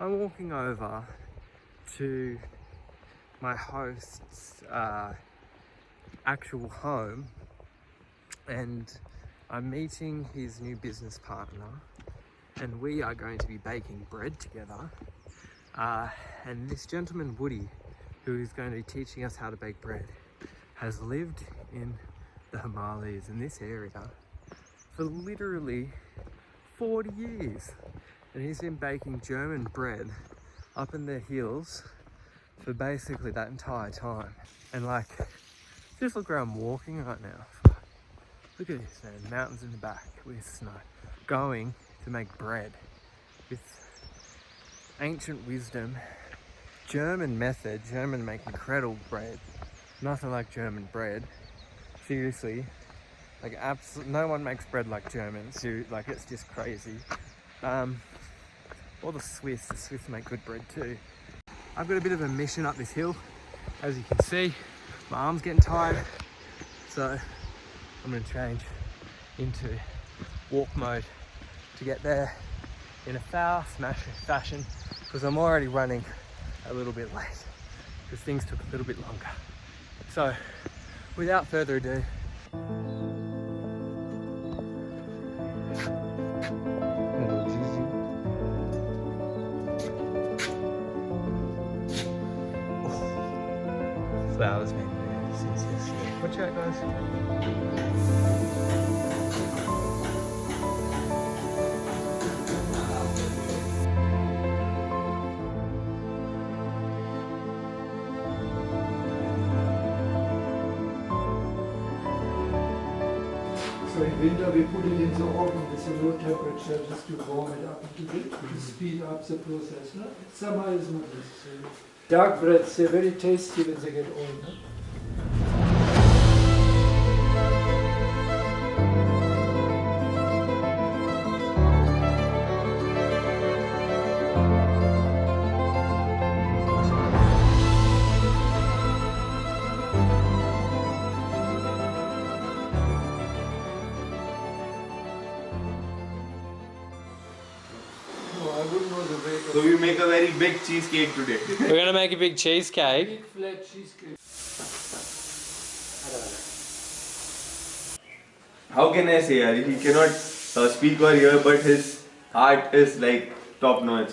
I'm walking over to my host's actual home, and I'm meeting his new business partner, and we are going to be baking bread together. And this gentleman, Woody, who is going to be teaching us how to bake bread, has lived in the Himalayas in this area for literally 40 years. And he's been baking German bread up in the hills for basically that entire time. And like, just look where I'm walking right now. Look at this, man, mountains in the back with snow. Going to make bread with ancient wisdom, German method. German make incredible bread. Nothing like German bread. Seriously, like no one makes bread like Germans. Like, it's just crazy. Or the Swiss make good bread too. I've got a bit of a mission up this hill. As you can see, my arm's getting tired. So I'm gonna change into walk mode to get there in a fast fashion, because I'm already running a little bit late because things took a little bit longer. So without further ado, flowers been there since yesterday. Watch out, guys. So in winter we put it in the oven with a low temperature just to warm it up a little bit, to speed up the process. No? Summer is not necessary. Dark breads, they're very tasty when they get old. No? So we make a very big cheesecake today. We're gonna make a big cheesecake. Big flat cheesecake. How can I say, yaar? He cannot speak or hear, but his art is like top notch.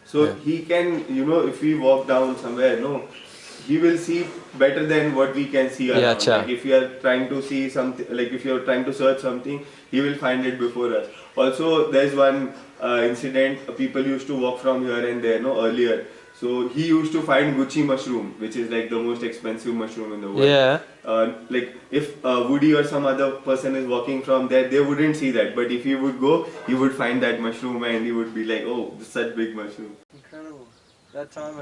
So he can, if we walk down somewhere, he will see better than what we can see around. Yeah, like if you are trying to see something, like if you are trying to search something, he will find it before us. Also, there's one incident, people used to walk from here and there, earlier. So he used to find Gucci mushroom, which is like the most expensive mushroom in the world. Yeah. Like if Woody or some other person is walking from there, they wouldn't see that. But if he would go, he would find that mushroom and he would be like, oh, this is such big mushroom. Incredible. That time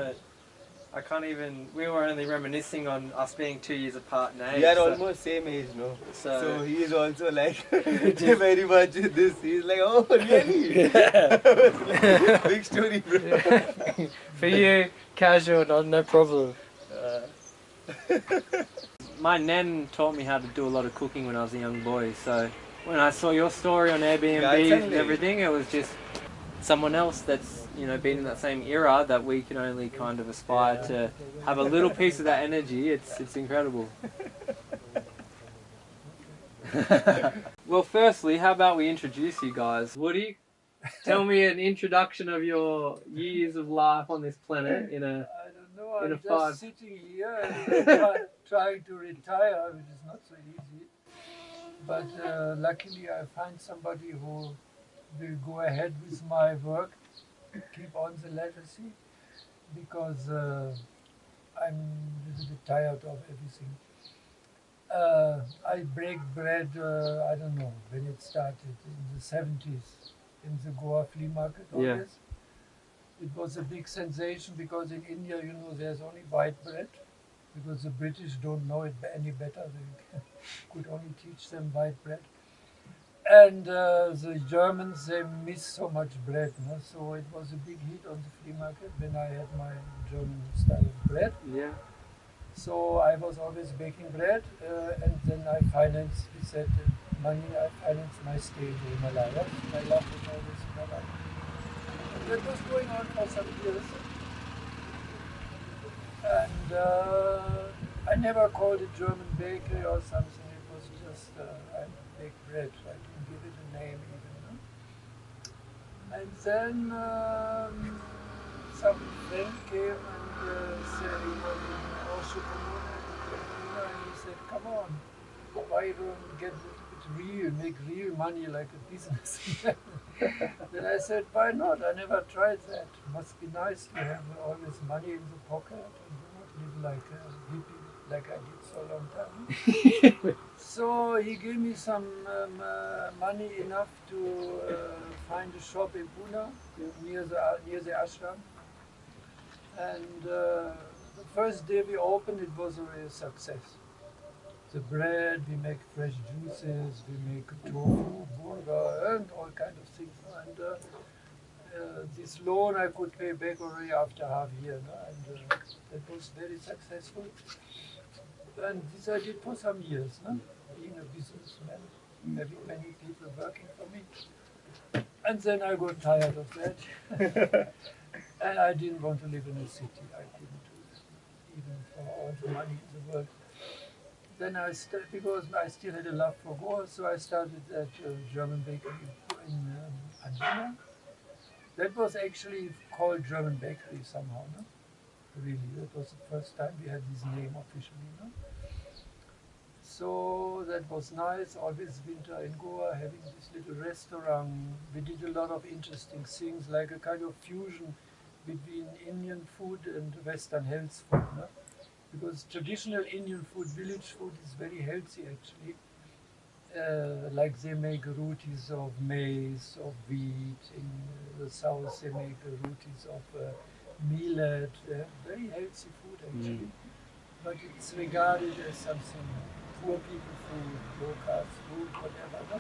we were only reminiscing on us being 2 years apart in age. We are almost same age, no? So he is also like very much this. He's like, oh, really? Yeah. Big story, bro. For you, casual, no problem. My nan taught me how to do a lot of cooking when I was a young boy. So when I saw your story on Airbnb and everything, it was just someone else that's been in that same era that we can only kind of aspire to have a little piece of that energy. It's incredible. Well, firstly, how about we introduce you guys? Woody, tell me an introduction of your years of life on this planet in a I don't know, I'm just five. sitting here and trying to retire, which is not so easy. But luckily I find somebody who will go ahead with my work, keep on the legacy, because I'm a little bit tired of everything. I break bread, I don't know, when it started, in the 70's, in the Goa flea market always. It was a big sensation because in India, there's only white bread, because the British don't know it any better. They could only teach them white bread. And the Germans, they miss so much bread, no? So it was a big hit on the flea market when I had my German style of bread. Yeah. So I was always baking bread, and then I financed with that money. I financed my stay in the Himalayas. I loved it always Himalaya. And that was going on for some years, and I never called it German bakery or something. It was just I bake bread. I didn't give it a name even. No? And then some friend came and said he was in Osho Kommune, and he said, "Come on, why you don't get a little bit real, make real money like a business?" Then I said, "Why not? I never tried that. Must be nice to have always money in the pocket and not live like a hippie, like I did so long time." So he gave me some money enough to find a shop in Pune near the ashram. And the first day we opened, it was a real success. The bread, we make fresh juices, we make tofu, burger, and all kind of things. And this loan I could pay back already after half year, no? And that was very successful. And this I did for some years, no? Being a businessman, having many people working for me. And then I got tired of that. And I didn't want to live in a city. I couldn't do that, even for all the money in the world. Then because I still had a love for Goa, so I started at German bakery in Anjuna. That was actually called German bakery somehow, no? Really, that was the first time we had this name officially, no? So that was nice, always winter in Goa, having this little restaurant. We did a lot of interesting things, like a kind of fusion between Indian food and Western health food, no? Because traditional Indian food, village food, is very healthy actually. Like they make rotis of maize, of wheat. In the south, they make rotis of millet. Very healthy food actually. But it's regarded as something poor people food, low class food, whatever. No?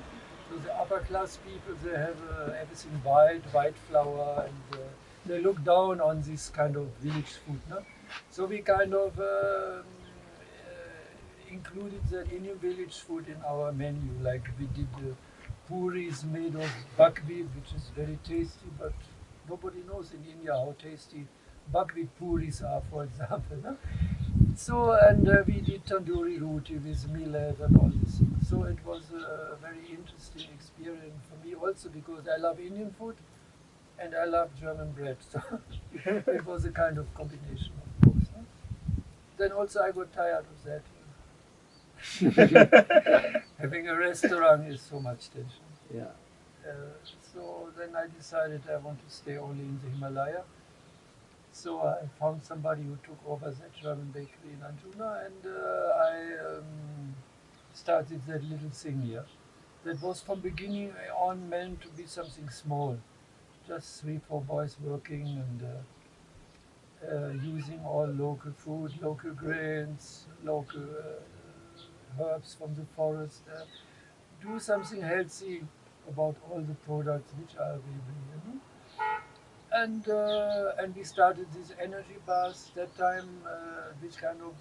So the upper class people, they have everything white flour, and they look down on this kind of village food. No? So we kind of included the Indian village food in our menu. Like we did puris made of buckwheat, which is very tasty, but nobody knows in India how tasty buckwheat puris are, for example. No? So, and we did tandoori roti with millet and all these things. So it was a very interesting experience for me also, because I love Indian food and I love German bread. So it was a kind of combination of both. No? Then also I got tired of that. Having a restaurant is so much tension. Yeah. So then I decided I want to stay only in the Himalaya. So I found somebody who took over that German bakery in Anjuna, and I started that little thing here. That was from beginning on meant to be something small, just 3, 4 boys working and using all local food, local grains, local herbs from the forest. Do something healthy about all the products which are available here. No? And we started these energy bars that time. These kind of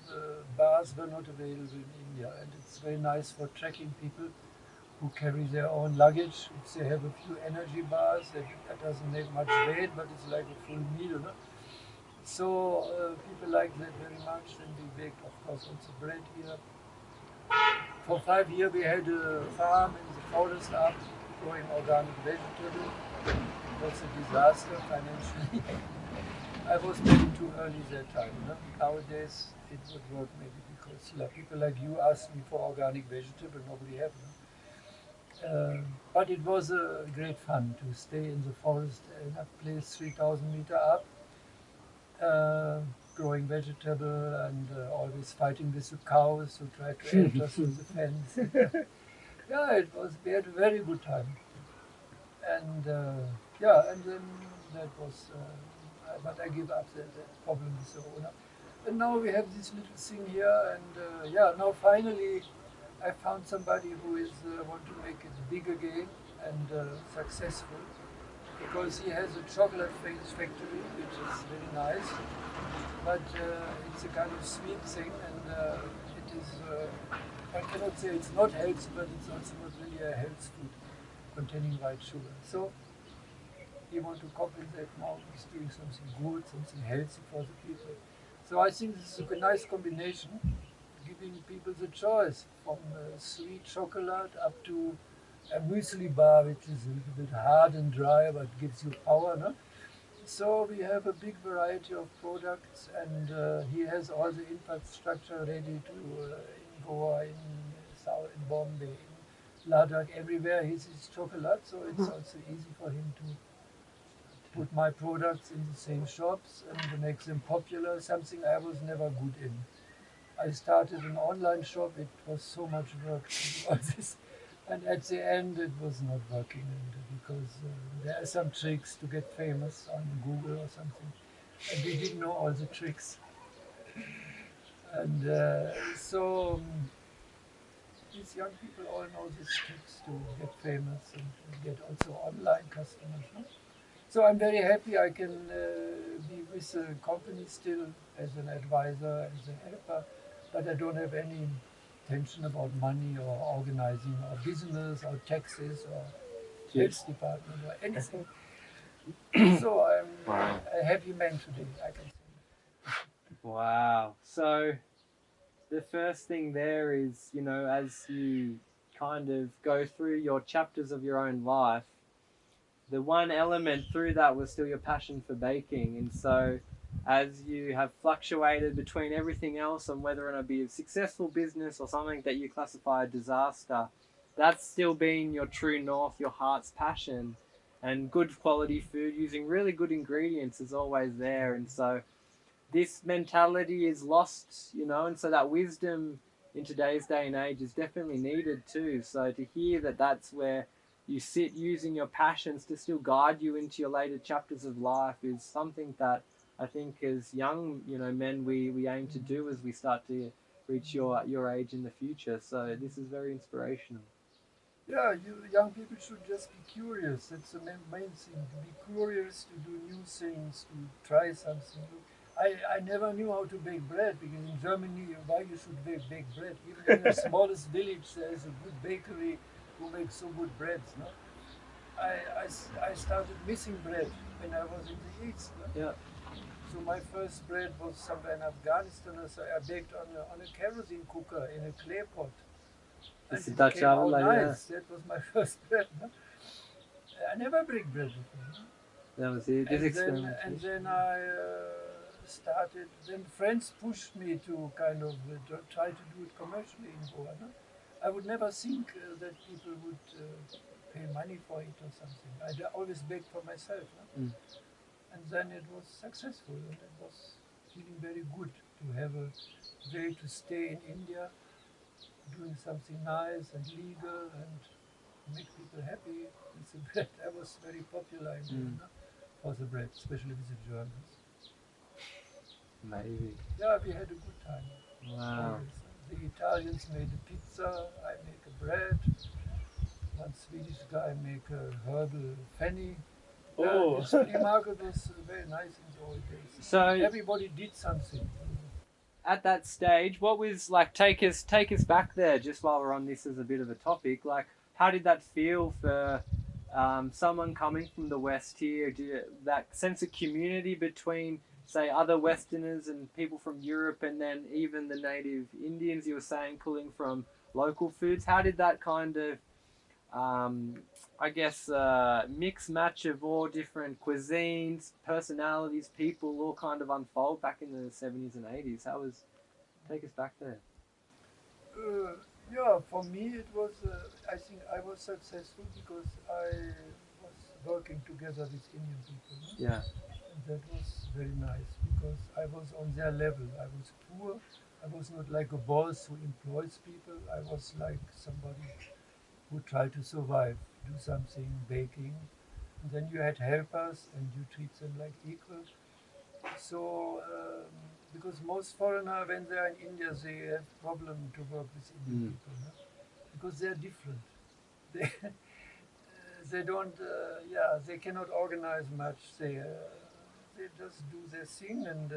bars were not available in India, and it's very nice for tracking people who carry their own luggage. If they have a few energy bars, that doesn't make much weight, but it's like a full meal. No? So people like that very much, and we baked, of course, also bread here. For 5 years, we had a farm in the forest up, growing organic vegetables. It was a disaster financially. I was maybe too early that time. No? Nowadays it would work maybe, because people like you ask me for organic vegetable, nobody have. No? But it was great fun to stay in the forest in a place 3,000 meters up, growing vegetable and always fighting with the cows who tried to enter through the fence. Yeah, it was. We had a very good time. And yeah, and then that was, but I gave up the problem with the owner. And now we have this little thing here, and yeah, now finally I found somebody who is want to make it big again and successful, because he has a chocolate factory, which is very nice, but it's a kind of sweet thing, and it is, I cannot say it's not healthy, but it's also not really a health food containing white sugar. So he wants to compensate now. He's doing something good, something healthy for the people. So I think this is a nice combination, giving people the choice from sweet chocolate up to a muesli bar, which is a little bit hard and dry but gives you power. No? So we have a big variety of products, and he has all the infrastructure ready to in Goa, in South, in Bombay, in Ladakh, everywhere. He sees chocolate, so it's also easy for him to put my products in the same shops and make them popular. Something I was never good in. I started an online shop. It was so much work to do all this, and at the end it was not working, and because there are some tricks to get famous on Google or something, and we didn't know all the tricks, and these young people all know these tricks to get famous and get also online customers. No? So I'm very happy I can be with the company still as an advisor, as a helper, but I don't have any tension about money or organizing or business or taxes or health department or anything. So I'm Wow. a happy man today, I can say. Wow. So the first thing there is, as you kind of go through your chapters of your own life, the one element through that was still your passion for baking. And so as you have fluctuated between everything else and whether or not it be a successful business or something that you classify a disaster, that's still been your true north, your heart's passion. And good quality food using really good ingredients is always there. And so this mentality is lost, and so that wisdom in today's day and age is definitely needed too. So to hear that that's where you sit using your passions to still guide you into your later chapters of life is something that I think as young, men we aim to do as we start to reach your age in the future. So this is very inspirational. Yeah, you young people should just be curious. That's the main thing. To be curious, to do new things, to try something. I never knew how to bake bread, because in Germany, why you should bake bread? Even in the smallest village, there is a good bakery who makes so good breads. No? I started missing bread when I was in the East. No? Yeah. So my first bread was somewhere in Afghanistan. So I baked on a kerosene cooker in a clay pot. And It's a it Dutch came oven, out like, yeah. nice. That was my first bread. No? I never bake bread before. No? That was it. Just experimentation. And then I started. Then friends pushed me to kind of try to do it commercially in Goa. No? I would never think that people would pay money for it or something. I always baked for myself. No? Mm. And then it was successful, and it was feeling very good to have a way to stay in India, doing something nice and legal and make people happy with the bread. I was very popular in Vienna for the bread, especially with the Germans. Maybe. Yeah, we had a good time. Wow. Always. The Italians made a pizza, I make a bread. One Swedish guy make a herbal fanny. Oh. This flea market was very nice in the old days. So Everybody did something. at that stage, what was like? Take us back there, just while we're on this as a bit of a topic. Like, how did that feel for someone coming from the West here? That sense of community between, say, other Westerners and people from Europe, and then even the native Indians you were saying pulling from local foods. How did that kind of I guess mix match of all different cuisines, personalities, people all kind of unfold back in the 70's and 80's. Take us back there. Uh, yeah, for me it was, I think I was successful because I was working together with Indian people. No? Yeah. And that was very nice because I was on their level. I was poor. I was not like a boss who employs people. I was like somebody who tried to survive, do something, baking. And then you had helpers and you treat them like equal. So, because most foreigner, when they are in India, they have problem to work with Indian people. No? because they're different. They, they don't, they cannot organize much. They just do their thing and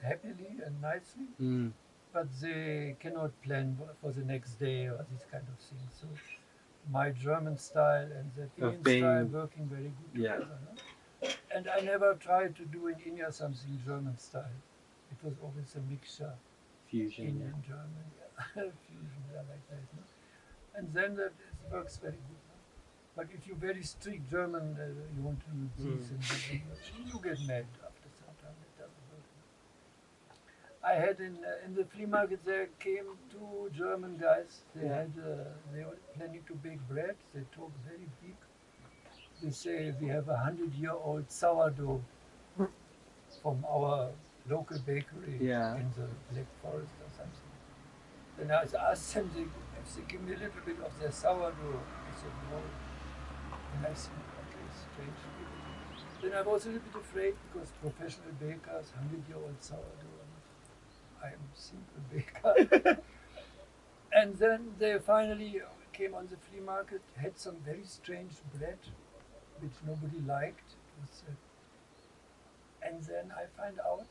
happily and nicely, but they cannot plan for the next day or this kind of thing. So my German style and the Indian style working very good together. No? And I never tried to do in India something German style. It was always a mixture. Fusion. Indian, German, fusion, like that. No? And then that works very good. No? But if you're very strict German, you want to do this and this, you get mad after some time. It doesn't work. No? I had in the flea market there came two German guys. They were planning to bake bread. They talk very big. They say we have 100-year-old sourdough from our local bakery in the Black Forest or something. Then I asked them if they give me a little bit of their sourdough. I said no. And I said, okay, strange. Then I was a little bit afraid because professional bakers, 100-year-old sourdough. I am a simple baker. And then they finally came on the flea market, had some very strange bread, which nobody liked. And then I find out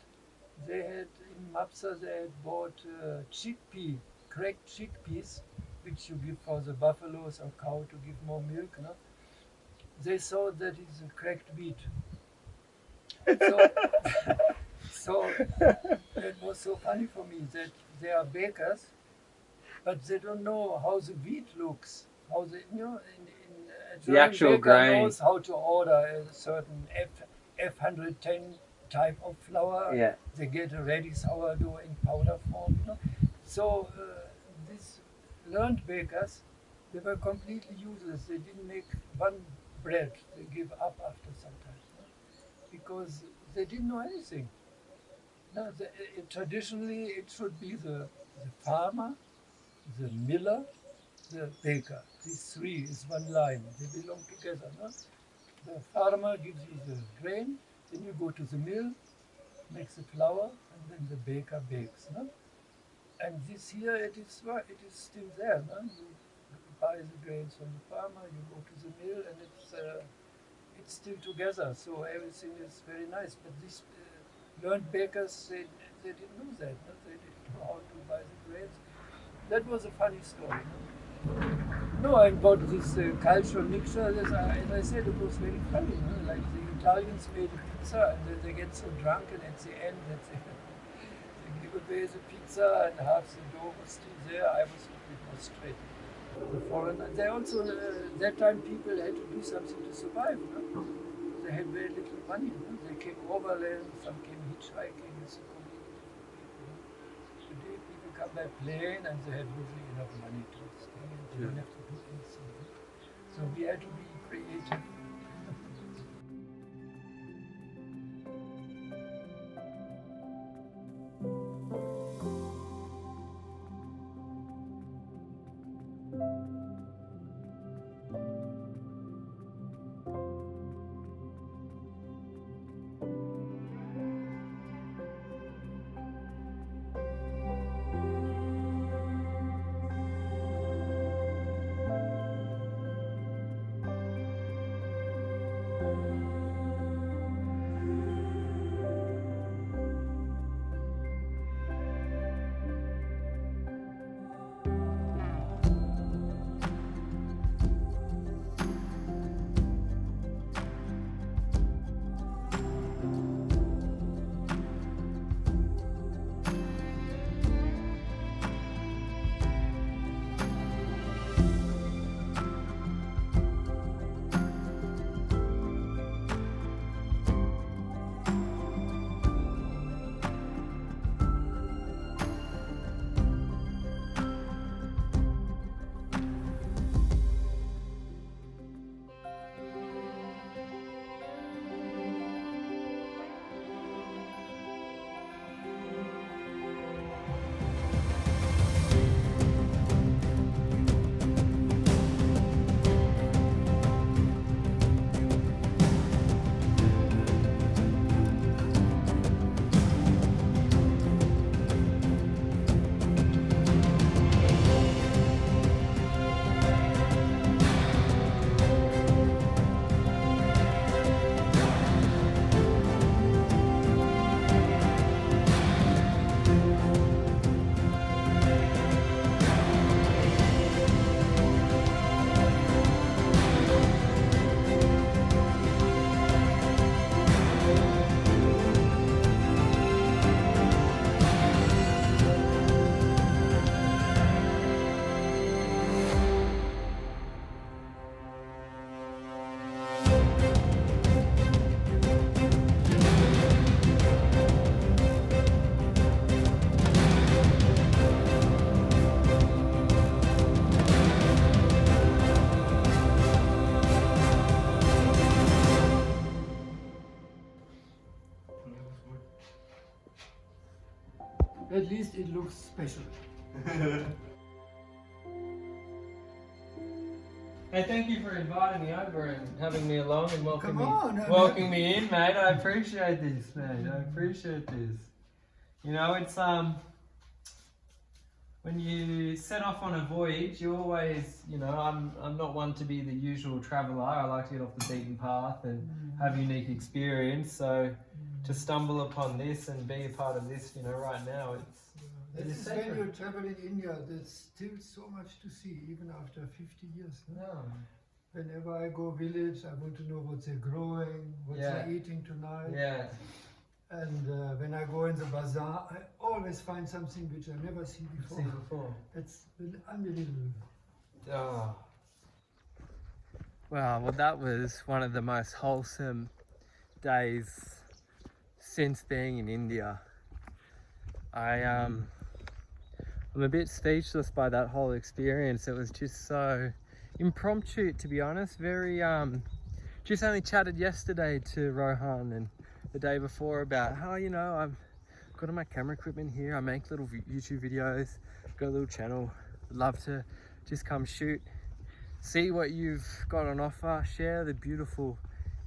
they had, in Mapsa, they had bought chickpea, cracked chickpeas, which you give for the buffaloes or cow to give more milk. No? They thought that it's a cracked wheat. So, so it was so funny for me that they are bakers, but they don't know how the wheat looks. How the the actual grain knows how to order a certain F110 type of flour. Yeah. They get a ready sourdough in powder form. You know? So these learned bakers, they were completely useless. They didn't make one bread. They give up after some time, you know? Because they didn't know anything. No, traditionally, it should be the farmer, the miller, the baker. These three is one line. They belong together. No? The farmer gives you the grain, then you go to the mill, makes the flour, and then the baker bakes. No? And this here, it is still there. No? You buy the grains from the farmer, you go to the mill, and it's still together. So everything is very nice. But these learned bakers, they didn't know that. No? They didn't know how to buy the grains. That was a funny story. No, and about this cultural mixture, as I said, it was very funny. No? Like the Italians made a pizza, and then they get so drunk, and at the end, they give away the pizza, and half the dough was still there. I was a bit frustrated. The foreigner, they also, that time people had to do something to survive. No? They had very little money. No? They came overland, some came hitchhiking. It's a completely different people. No? Today people come by plane and they have usually enough money to stay and they don't have to do anything. So we had to be creative. At least it looks special. Hey, thank you for inviting me over and having me along and welcoming me in, mate. I appreciate this, mate. I appreciate this. You know, it's when you set off on a voyage, you always, you know, I'm not one to be the usual traveller. I like to get off the beaten path and have unique experience. So to stumble upon this and be a part of this, you know, right now, This is when you travel in India, there's still so much to see, even after 50 years. No? Yeah. Whenever I go village, I want to know what they're growing, what they're eating tonight. Yeah. And when I go in the bazaar, I always find something which I never see before. It's unbelievable. Oh. Wow, well that was one of the most wholesome days since being in India. I'm a bit speechless by that whole experience. It was just so impromptu, to be honest. Very just only chatted yesterday to Rohan and the day before about how, you know, I've got all my camera equipment here. I make little YouTube videos, got a little channel. Would love to just come shoot, see what you've got on offer, share the beautiful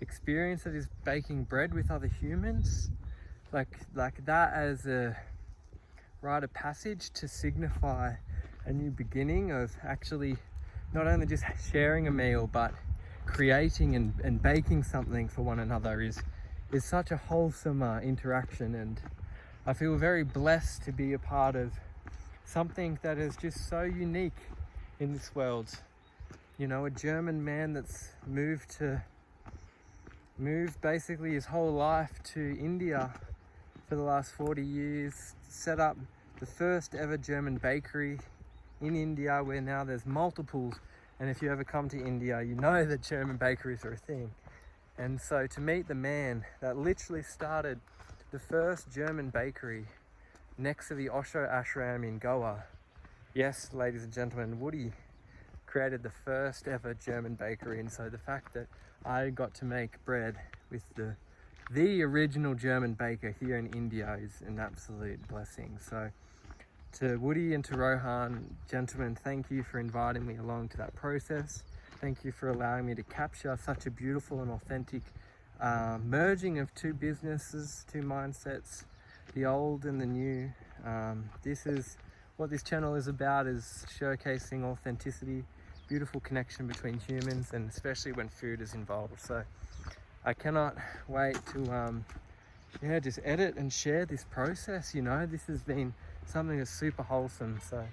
experience that is baking bread with other humans, like that as a rite of passage to signify a new beginning of actually not only just sharing a meal but creating and baking something for one another is such a wholesome interaction. And I feel very blessed to be a part of something that is just so unique in this world. You know, a German man that's moved basically his whole life to India for the last 40 years, set up the first ever German bakery in India, where now there's multiples. And if you ever come to India, you know that German bakeries are a thing. And so to meet the man that literally started the first German bakery next to the Osho ashram in Goa. Yes, ladies and gentlemen, Woody created the first ever German bakery. And so the fact that I got to make bread with the original German baker here in India is an absolute blessing. So to Woody and to Rohan, gentlemen, thank you for inviting me along to that process. Thank you for allowing me to capture such a beautiful and authentic merging of two businesses, two mindsets, the old and the new. This is what this channel is about, is showcasing authenticity, beautiful connection between humans, and especially when food is involved. So I cannot wait to just edit and share this process. You know, this has been something that's super wholesome. So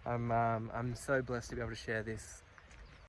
I'm so blessed to be able to share this